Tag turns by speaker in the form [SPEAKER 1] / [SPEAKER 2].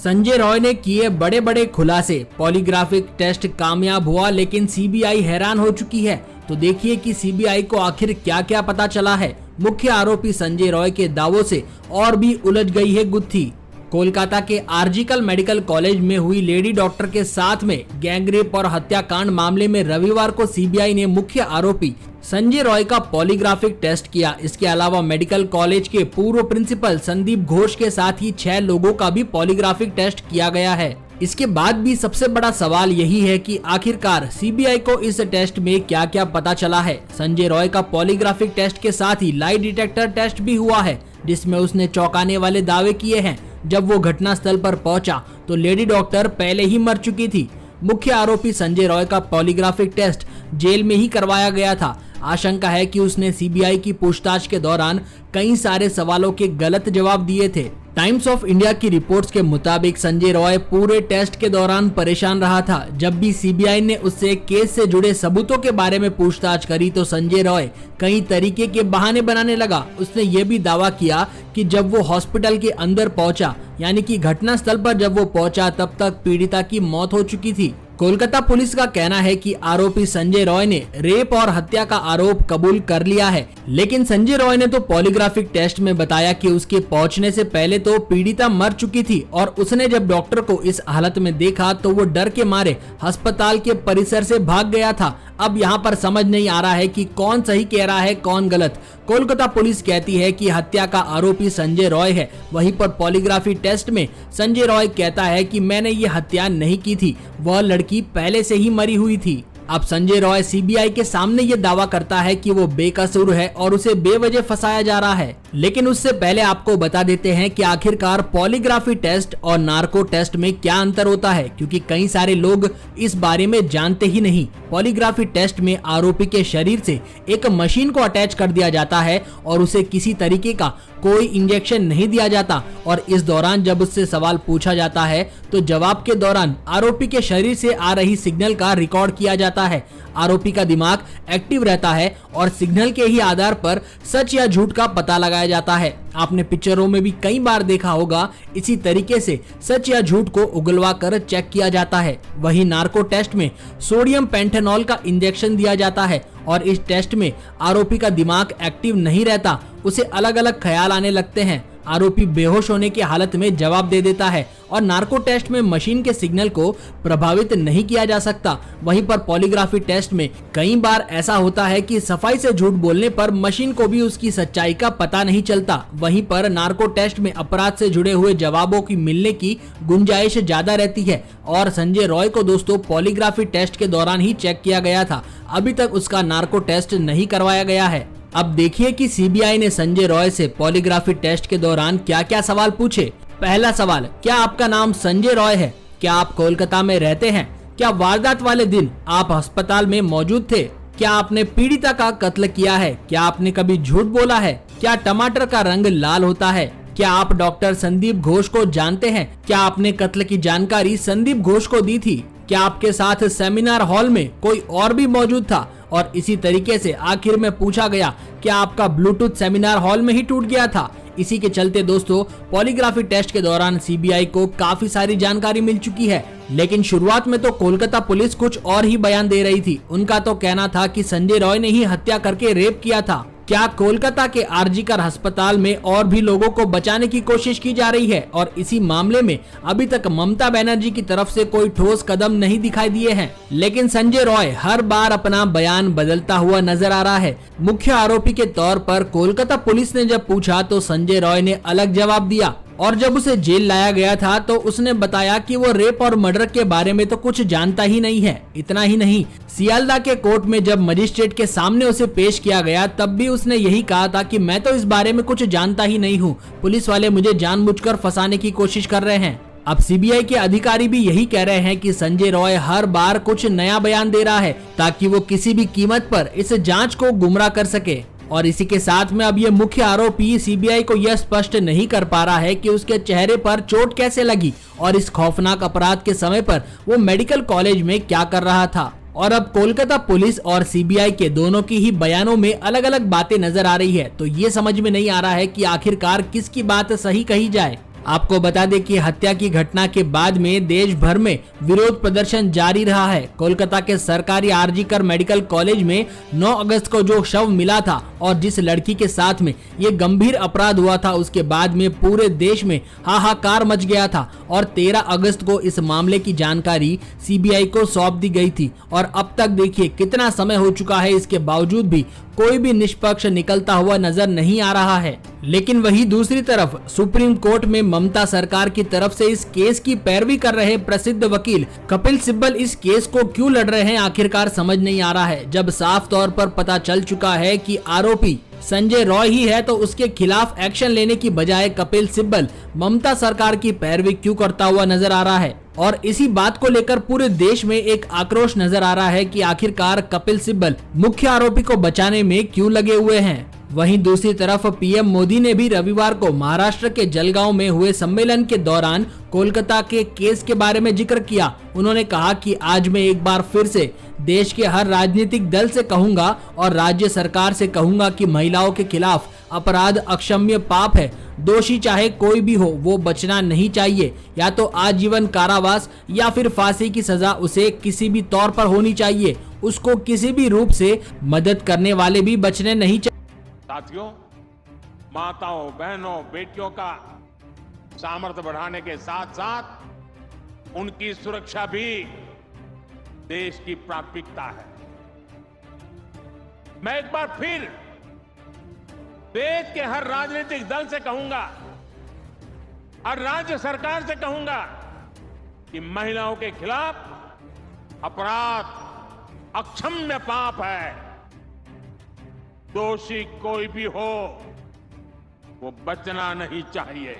[SPEAKER 1] संजय रॉय ने किए बड़े बड़े खुलासे, पॉलीग्राफिक टेस्ट कामयाब हुआ लेकिन सीबीआई हैरान हो चुकी है। तो देखिए कि सीबीआई को आखिर क्या क्या पता चला है। मुख्य आरोपी संजय रॉय के दावों से और भी उलझ गई है गुत्थी। कोलकाता के आरजीकल मेडिकल कॉलेज में हुई लेडी डॉक्टर के साथ में गैंगरेप और हत्याकांड मामले में रविवार को सीबीआई ने मुख्य आरोपी संजय रॉय का पॉलीग्राफिक टेस्ट किया। इसके अलावा मेडिकल कॉलेज के पूर्व प्रिंसिपल संदीप घोष के साथ ही 6 लोगों का भी पॉलीग्राफिक टेस्ट किया गया है। इसके बाद भी सबसे बड़ा सवाल यही है कि आखिरकार सीबीआई को इस टेस्ट में क्या क्या पता चला है। संजय रॉय का पॉलीग्राफिक टेस्ट के साथ ही लाई डिटेक्टर टेस्ट भी हुआ है, जिसमें उसने चौंकाने वाले दावे किए हैं। जब वो घटनास्थल पर पहुंचा तो लेडी डॉक्टर पहले ही मर चुकी थी। मुख्य आरोपी संजय रॉय का पॉलीग्राफिक टेस्ट जेल में ही करवाया गया था। आशंका है कि उसने सीबीआई की पूछताछ के दौरान कई सारे सवालों के गलत जवाब दिए थे। टाइम्स ऑफ इंडिया की रिपोर्ट्स के मुताबिक संजय रॉय पूरे टेस्ट के दौरान परेशान रहा था। जब भी सीबीआई ने उससे केस से जुड़े सबूतों के बारे में पूछताछ करी तो संजय रॉय कई तरीके के बहाने बनाने लगा। उसने ये भी दावा किया कि जब वो हॉस्पिटल के अंदर पहुंचा, यानी कि घटनास्थल पर जब वो पहुंचा, तब तक पीड़िता की मौत हो चुकी थी। कोलकाता पुलिस का कहना है कि आरोपी संजय रॉय ने रेप और हत्या का आरोप कबूल कर लिया है, लेकिन संजय रॉय ने तो पॉलीग्राफिक टेस्ट में बताया कि उसके पहुंचने से पहले तो पीड़िता मर चुकी थी और उसने जब डॉक्टर को इस हालत में देखा तो वो डर के मारे अस्पताल के परिसर से भाग गया था। अब यहाँ पर समझ नहीं आ रहा है कि कौन सही कह रहा है, कौन गलत। कोलकाता पुलिस कहती है कि हत्या का आरोपी संजय रॉय है, वहीं पर पॉलीग्राफी टेस्ट में संजय रॉय कहता है कि मैंने ये हत्या नहीं की थी, वह लड़की पहले से ही मरी हुई थी। अब संजय रॉय सीबीआई के सामने ये दावा करता है कि वो बेकसूर है और उसे बेवजह फंसाया जा रहा है। लेकिन उससे पहले आपको बता देते हैं कि आखिरकार पॉलीग्राफी टेस्ट और नार्को टेस्ट में क्या अंतर होता है, क्योंकि कई सारे लोग इस बारे में जानते ही नहीं। पॉलीग्राफी टेस्ट में आरोपी के शरीर से एक मशीन को अटैच कर दिया जाता है और उसे किसी तरीके का कोई इंजेक्शन नहीं दिया जाता और इस दौरान जब उससे सवाल पूछा जाता है तो जवाब के दौरान आरोपी के शरीर से आ रही सिग्नल का रिकॉर्ड किया जाता है। आरोपी का दिमाग एक्टिव रहता है और सिग्नल के ही आधार पर सच या झूठ का पता लगाया जाता है। आपने पिक्चरों में भी कई बार देखा होगा, इसी तरीके से सच या झूठ को उगलवा कर चेक किया जाता है। वहीं नार्को टेस्ट में सोडियम पेंटेनॉल का इंजेक्शन दिया जाता है और इस टेस्ट में आरोपी का दिमाग एक्टिव नहीं रहता, उसे अलग अलग ख्याल आने लगते हैं। आरोपी बेहोश होने की हालत में जवाब दे देता है और नार्को टेस्ट में मशीन के सिग्नल को प्रभावित नहीं किया जा सकता। वहीं पर पॉलीग्राफी टेस्ट में कई बार ऐसा होता है कि सफाई से झूठ बोलने पर मशीन को भी उसकी सच्चाई का पता नहीं चलता। वहीं पर नार्को टेस्ट में अपराध से जुड़े हुए जवाबों की मिलने की गुंजाइश ज्यादा रहती है और संजय रॉय को दोस्तों पॉलीग्राफी टेस्ट के दौरान ही चेक किया गया था। अभी तक उसका नार्को टेस्ट नहीं करवाया गया है। अब देखिए कि सीबीआई ने संजय रॉय से पॉलीग्राफी टेस्ट के दौरान क्या क्या सवाल पूछे। पहला सवाल, क्या आपका नाम संजय रॉय है? क्या आप कोलकाता में रहते हैं? क्या वारदात वाले दिन आप अस्पताल में मौजूद थे? क्या आपने पीड़िता का कत्ल किया है? क्या आपने कभी झूठ बोला है? क्या टमाटर का रंग लाल होता है? क्या आप डॉक्टर संदीप घोष को जानते हैं? क्या आपने कत्ल की जानकारी संदीप घोष को दी थी? क्या आपके साथ सेमिनार हॉल में कोई और भी मौजूद था? और इसी तरीके से आखिर में पूछा गया, क्या आपका ब्लूटूथ सेमिनार हॉल में ही टूट गया था? इसी के चलते दोस्तों पॉलीग्राफी टेस्ट के दौरान सीबीआई को काफी सारी जानकारी मिल चुकी है। लेकिन शुरुआत में तो कोलकाता पुलिस कुछ और ही बयान दे रही थी। उनका तो कहना था कि संजय रॉय ने ही हत्या करके रेप किया था। क्या कोलकाता के आरजीकर अस्पताल में और भी लोगों को बचाने की कोशिश की जा रही है और इसी मामले में अभी तक ममता बनर्जी की तरफ से कोई ठोस कदम नहीं दिखाई दिए हैं। लेकिन संजय रॉय हर बार अपना बयान बदलता हुआ नजर आ रहा है। मुख्य आरोपी के तौर पर कोलकाता पुलिस ने जब पूछा तो संजय रॉय ने अलग जवाब दिया और जब उसे जेल लाया गया था तो उसने बताया कि वो रेप और मर्डर के बारे में तो कुछ जानता ही नहीं है। इतना ही नहीं, सियालदा के कोर्ट में जब मजिस्ट्रेट के सामने उसे पेश किया गया तब भी उसने यही कहा था कि मैं तो इस बारे में कुछ जानता ही नहीं हूँ, पुलिस वाले मुझे जानबूझकर फंसाने की कोशिश कर रहे हैं। अब सीबीआई के अधिकारी भी यही कह रहे हैं कि संजय रॉय हर बार कुछ नया बयान दे रहा है ताकि वो किसी भी कीमत पर इस जांच को गुमराह कर सके। और इसी के साथ में अब ये मुख्य आरोपी सीबीआई को यह स्पष्ट नहीं कर पा रहा है कि उसके चेहरे पर चोट कैसे लगी और इस खौफनाक अपराध के समय पर वो मेडिकल कॉलेज में क्या कर रहा था। और अब कोलकाता पुलिस और सीबीआई के दोनों की ही बयानों में अलग अलग बातें नजर आ रही है, तो ये समझ में नहीं आ रहा है कि आखिरकार किसकी बात सही कही जाए। आपको बता दें कि हत्या की घटना के बाद में देश भर में विरोध प्रदर्शन जारी रहा है। कोलकाता के सरकारी आरजी-कर मेडिकल कॉलेज में 9 अगस्त को जो शव मिला था और जिस लड़की के साथ में ये गंभीर अपराध हुआ था, उसके बाद में पूरे देश में हाहाकार मच गया था और 13 अगस्त को इस मामले की जानकारी सीबीआई को सौंप दी गई थी। और अब तक देखिए कितना समय हो चुका है, इसके बावजूद भी कोई भी निष्पक्ष निकलता हुआ नजर नहीं आ रहा है। लेकिन वहीं दूसरी तरफ सुप्रीम कोर्ट में ममता सरकार की तरफ से इस केस की पैरवी कर रहे प्रसिद्ध वकील कपिल सिब्बल इस केस को क्यों लड़ रहे हैं, आखिरकार समझ नहीं आ रहा है। जब साफ तौर पर पता चल चुका है कि आरोपी संजय रॉय ही है, तो उसके खिलाफ एक्शन लेने की बजाय कपिल सिब्बल ममता सरकार की पैरवी क्यों करता हुआ नजर आ रहा है। और इसी बात को लेकर पूरे देश में एक आक्रोश नजर आ रहा है कि आखिरकार कपिल सिब्बल मुख्य आरोपी को बचाने में क्यों लगे हुए हैं। वहीं दूसरी तरफ पीएम मोदी ने भी रविवार को महाराष्ट्र के जलगांव में हुए सम्मेलन के दौरान कोलकाता के केस के बारे में जिक्र किया। उन्होंने कहा कि आज मैं एक बार फिर से देश के हर राजनीतिक दल से कहूंगा और राज्य सरकार से कहूंगा कि महिलाओं के खिलाफ अपराध अक्षम्य पाप है। दोषी चाहे कोई भी हो, वो बचना नहीं चाहिए। या तो आजीवन कारावास या फिर फांसी की सजा उसे किसी भी तौर पर होनी चाहिए। उसको किसी भी रूप से मदद करने वाले भी बचने नहीं चाहिए।
[SPEAKER 2] साथियों, माताओं, बहनों, बेटियों का सामर्थ्य बढ़ाने के साथ साथ उनकी सुरक्षा भी देश की प्राथमिकता है। मैं एक बार फिर देश के हर राजनीतिक दल से कहूंगा, हर राज्य सरकार से कहूंगा कि महिलाओं के खिलाफ अपराध अक्षम्य पाप है। दोषी कोई भी हो, वो बचना नहीं चाहिए।